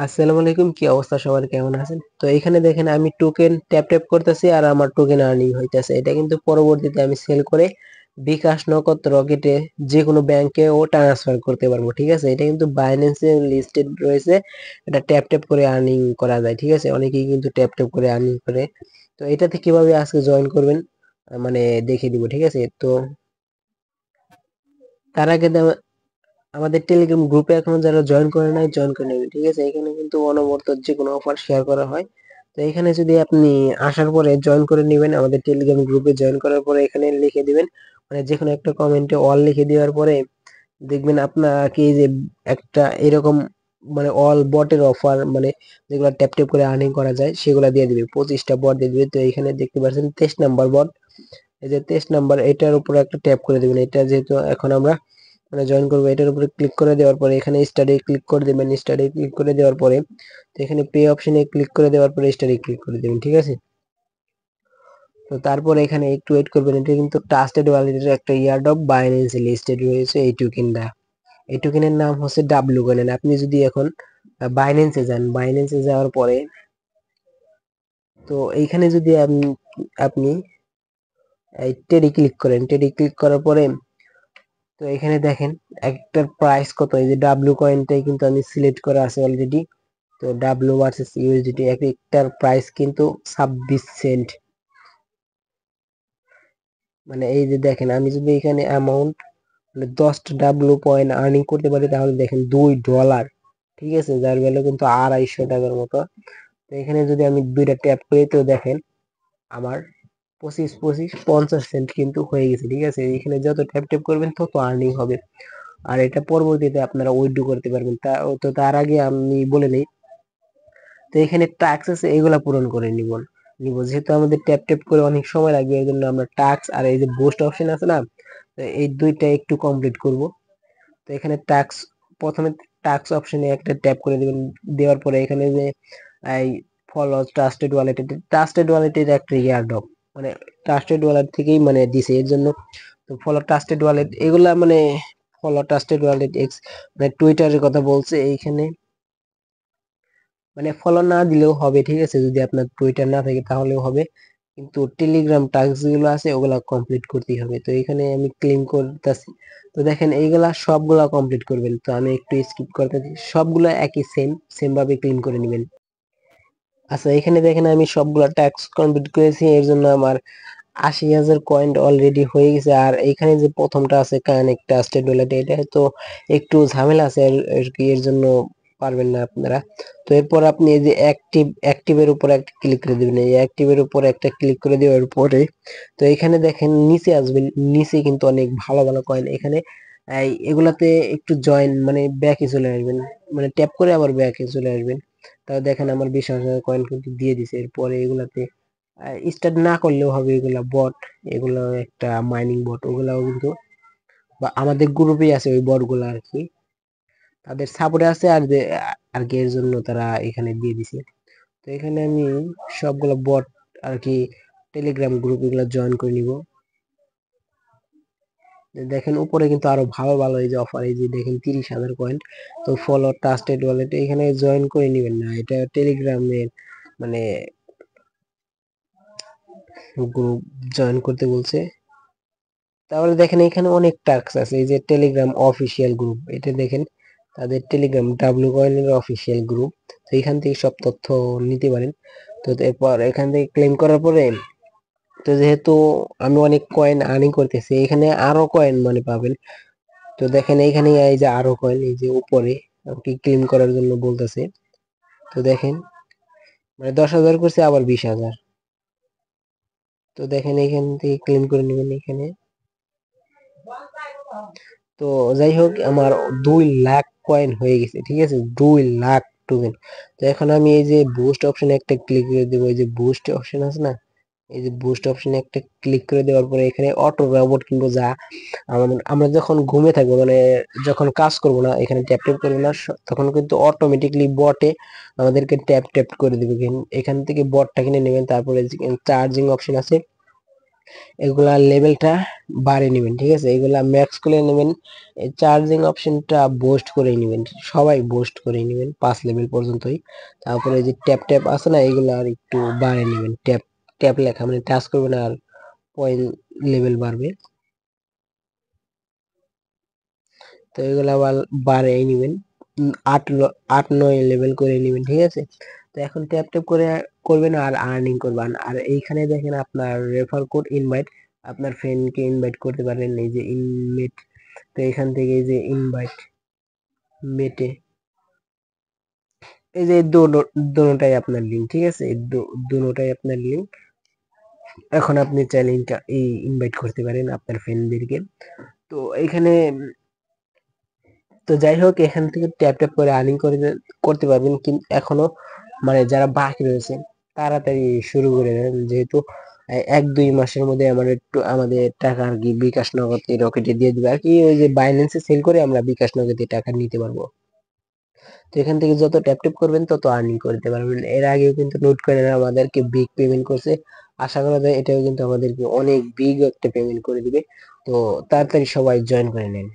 আসসালামু আলাইকুম, কি অবস্থা সবার, কেমন আছেন? তো এখানে দেখেন আমি টোকেন ট্যাপ ট্যাপ করতেছি আর আমার টোকেন আর্নিং হইতেছে। এটা কিন্তু পরবর্তীতে আমি সেল করে বিকাশ, নগদ, রকেটে যে কোনো ব্যাংকে ও ট্রান্সফার করতে পারবো। ঠিক আছে, এটা কিন্তু বাইন্যান্সে লিস্টেড রয়েছে। এটা ট্যাপ ট্যাপ করে আর্নিং করা যায়। ঠিক আছে, অনেকেই কিন্তু ট্যাপ ট্যাপ করে আর্নিং করে। তো এটাতে কিভাবে আজকে জয়েন করবেন মানে দেখিয়ে দিব। ঠিক আছে, তো তার আগে আমাদের টেলিগ্রাম গ্রুপে এখনো যারা জয়েন করে নাই, জয়েন করে নেবেন। ঠিক আছে, এখানে কিন্তু অনবরত যে কোনো অফার শেয়ার করা হয়। তো এখানে যদি আপনি আসার পরে জয়েন করে নেবেন, আমাদের টেলিগ্রাম গ্রুপে জয়েন করার পরে এখানে লিখে দিবেন, মানে যে কোনো একটা কমেন্টে অল লিখে দেওয়ার পরে দেখবেন আপনাকে এই যে একটা এরকম মানে অল বটের অফার, মানে যেগুলো ট্যাপ ট্যাপ করে আর্নিং করা যায় সেগুলো দিয়ে দিবে। 25টা বট দিয়ে দিবে। তো এখানে দেখতে পাচ্ছেন 23 নাম্বার বট, এই যে 23 নাম্বার, এটার উপর একটা ট্যাপ করে দিবেন। এটা যেহেতু এখন আমরা মানে জয়েন করবো, এটার উপরে ক্লিক করে দেওয়ার পরে এখানে স্টাডি ক্লিক করে দেবেন। স্টাডি ক্লিক করে দেওয়ার পরে তো এখানে পে অপশনে ক্লিক করে দেওয়ার পরে স্টাডি ক্লিক করে দেবেন। ঠিক আছে, তো তারপরে এখানে একটু ওয়েট করবেন। এটা কিন্তু ট্রাস্টেড ওয়ালেটের একটা ইয়ারড্রপ বাইন্যান্সে লিস্টেড রয়েছে এই টোকেনটা। এই টোকেনের নাম হচ্ছে ডাব্লু কয়েন। আপনি যদি এখন বাইন্যান্সে যান, বাইন্যান্সে যাওয়ার পরে তো এইখানে যদি আপনি এই টেডি ক্লিক করেন, টেডি ক্লিক করার পরে তো এখানে দেখেন একটার প্রাইস কত। এই যে ডাব্লু কয়েনটাই কিন্তু আমি সিলেক্ট করা আছে অলরেডি। তো ডাব্লু ভার্সেস ইউএসডিটি একটার প্রাইস কিন্তু 26 সেন্ট। মানে এই যে দেখেন, আমি যদি এখানে অ্যামাউন্ট মানে 10টা ডাব্লু পয়েন্ট আর্নিং করতে পারি তাহলে দেখেন $2। ঠিক আছে, যার ভ্যালু কিন্তু 250 টাকার মতো। তো এখানে যদি আমি দুইটা ট্যাপ করি তো দেখেন আমার 25 25 50 সেন্ট কিন্তু হয়ে গেছে। ঠিক আছে, এখানে যত ট্যাপ ট্যাপ করবেন তত আর্নিং হবে। আর এটা পরবর্তীতে আপনারা উইথড্র করতে পারবেন। তো তার আগে আমি বলে নেই, তো এখানে টাস্ক আছে এগুলা পূরণ করে নিব যেহেতু আমাদের ট্যাপ ট্যাপ করে অনেক সময় লাগবে, এই জন্য আমরা টাস্ক আর এই যে বুস্ট অপশন আছে না, তো এই দুইটা একটু কমপ্লিট করব। তো এখানে টাস্ক, প্রথমে টাস্ক অপশনে একটা ট্যাপ করে দিবেন। দেওয়ার পরে এখানে যে এই ফলো ট্রাস্টেড ওয়ালেটের একটা ইয়ারড্রপ, মানে ট্রাস্টেড ওয়ালেট থেকেই মানে দিছে এর জন্য। তো ফলো ট্রাস্টেড ওয়ালেট এগুলা মানে ফলো ট্রাস্টেড ওয়ালেট এক্স মানে টুইটারের কথা বলছে এইখানে। মানে ফলো না দিলেও হবে। ঠিক আছে, যদি আপনার টুইটার না থাকে তাহলেও হবে, কিন্তু টেলিগ্রাম টাস্ক যেগুলো আছে ওগুলা কমপ্লিট করতেই হবে। তো এখানে আমি ক্লেম করতেছি। তো দেখেন এইগুলা সবগুলা কমপ্লিট করবেন। তো আমি একটু স্কিপ করতেছি, সবগুলা একই সেম ভাবে ক্লেম করে নেবেন। আচ্ছা, এখানে দেখেন আমি সবগুলা টাস্ক কমপ্লিট করেছি, এর জন্য আমার 80,000 কয়েন অলরেডি হয়ে গেছে। আর এখানে যে প্রথমটা আছে কানেক্ট ট্রাস্টেড ওয়ালেট, এটা তো একটু ঝামেলা আছে আর কি, এর জন্য পারবেন না আপনারা। তো এরপর আপনি এই যে অ্যাক্টিভের উপর একটা ক্লিক করে দিবেন। এই অ্যাক্টিভের উপর একটা ক্লিক করে দেওয়ার পরে তো এখানে দেখেন নিচে আসবেন। নিচে কিন্তু অনেক ভালো ভালো কয়েন এখানে। এগুলাতে একটু জয়েন মানে ব্যাকে চলে আসবেন, মানে ট্যাপ করে আবার ব্যাকে চলে আসবেন। তাও দেখেন আমার 20,000 কয়েন কিন্তু দিয়ে দিছে। এরপরে এগুলাতে স্টার্ট না করলেও হবে, এগুলা বট, এগুলো একটা মাইনিং বট, ওগুলাও কিন্তু বা আমাদের গ্রুপেই আছে ওই বট গুলা আর কি, তাদের সাপোর্টে আছে আর কি, এর জন্য তারা এখানে দিয়ে দিছে। তো এখানে আমি সবগুলো বট আর কি টেলিগ্রাম গ্রুপ এগুলো জয়েন করে নিব। দেখেন উপরে কিন্তু আরো ভালো ভালো এই যে অফার, এই যে দেখেন 30,000 পয়েন্ট। তো ফলো ট্রাস্টেড ওয়ালেট এখানে জয়েন করে নিবেন না, এটা টেলিগ্রামের মানে গ্রুপ জয়েন করতে বলছে। তাহলে দেখেন এখানে অনেক টাস্ক আছে। এই যে টেলিগ্রাম অফিসিয়াল গ্রুপ, এটা দেখেন তাদের টেলিগ্রাম ডাব্লিউ কয়েনের অফিসিয়াল গ্রুপ। তো এখান থেকে সব তথ্য নিতে পারেন। তো এরপর এখান থেকে ক্লেম করার পরে তো যেহেতু আমি অনেক কয়েন আর্নিং করতেছি, এখানে আরো কয়েন মানে পাবেন। তো দেখেন এইখানে এই যে আরো কয়েন, এই যে উপরে আপনি ক্লেম করার জন্য বলতেছে। তো দেখেন মানে 10,000 করছে আবার 20,000। তো দেখেন এখান থেকে ক্লেম করে নেবেন এখানে। তো যাই হোক আমার 2 লাখ কয়েন হয়ে গেছে। ঠিক আছে, 2 লাখ টোকেন। তো এখন আমি এই যে বুস্ট অপশনে একটা ক্লিক করে দেবো। এই যে বুস্ট অপশন আছে না, এই যে বুস্ট অপশনে একটা ক্লিক করে দেওয়ার পরে এখানে অটো রোবট কিনবো, যা আমরা যখন ঘুমে থাকবো মানে যখন কাজ করবো না, এখানে ট্যাপ ট্যাপ করবো না, তখন কিন্তু অটোমেটিকলি বটে আমাদেরকে ট্যাপ ট্যাপ করে দিবে। এখান থেকে বটটা কিনে নেবেন। তারপরে চার্জিং অপশন আছে, এগুলা লেভেলটা বাড়িয়ে নেবেন, ঠিক আছে? এগুলা ম্যাক্স করে নেবেন, চার্জিং অপশনটা বুস্ট করে নেবেন, সবাই বুস্ট করে নেবেন 5 লেভেল পর্যন্তই। তারপরে যে ট্যাপ ট্যাপ আছে না, এগুলা আর একটু বাড়িয়ে নেবেন, ট্যাপ ট্যাপ লেখা মানে টাচ করবেন আর পয়েন্ট লেভেল বাড়বে। তো এগুলো আবার বাড়িয়ে নেবেন, 8 9 লেভেল করে নেবেন, ঠিক আছে? তো এখন ট্যাপ ট্যাপ করে করবেন আর আর্নিং করবেন। আর এইখানে দেখেন আপনার রেফার কোড ইনভাইট, আপনার ফ্রেন্ডকে ইনভাইট করতে পারেন, এই যে ইনভাইট। তো এখান থেকে এই যে ইনভাইট মেটে, এই যে দোনোটাই আপনার লিঙ্ক, ঠিক আছে? এই দোনোটাই আপনার লিঙ্ক। এখন আপনি চাইলে এই ইনভাইট করতে পারেন আপনার ফ্রেন্ডদেরকে। তো এখানে তো যাই হোক, এখান থেকে ট্যাপ ট্যাপ করে আর্নিং করতে পারবেন, কিন্তু এখনো মানে যারা বাকি রয়েছে তাড়াতাড়ি শুরু করে দেন, যেহেতু 1 2 মাসের মধ্যে আমাদের টাকা আর কি বিকাশ নগদে রকেটে দিয়ে দিবে আর কি, ওই যে বাইন্যান্সে সেল করে আমরা বিকাশ নগদে টাকা নিতে পারবো। তো এখান থেকে যত ট্যাপ ট্যাপ করবেন তত আর্নিং করতে পারবেন। এর আগেও কিন্তু নোট করে আমাদেরকে বিগ পেমেন্ট করছে, আশা করা যায় এটাও কিন্তু আমাদেরকে অনেক বিগ একটা পেমেন্ট করে দিবে। তো তাড়াতাড়ি সবাই জয়েন করে নেন।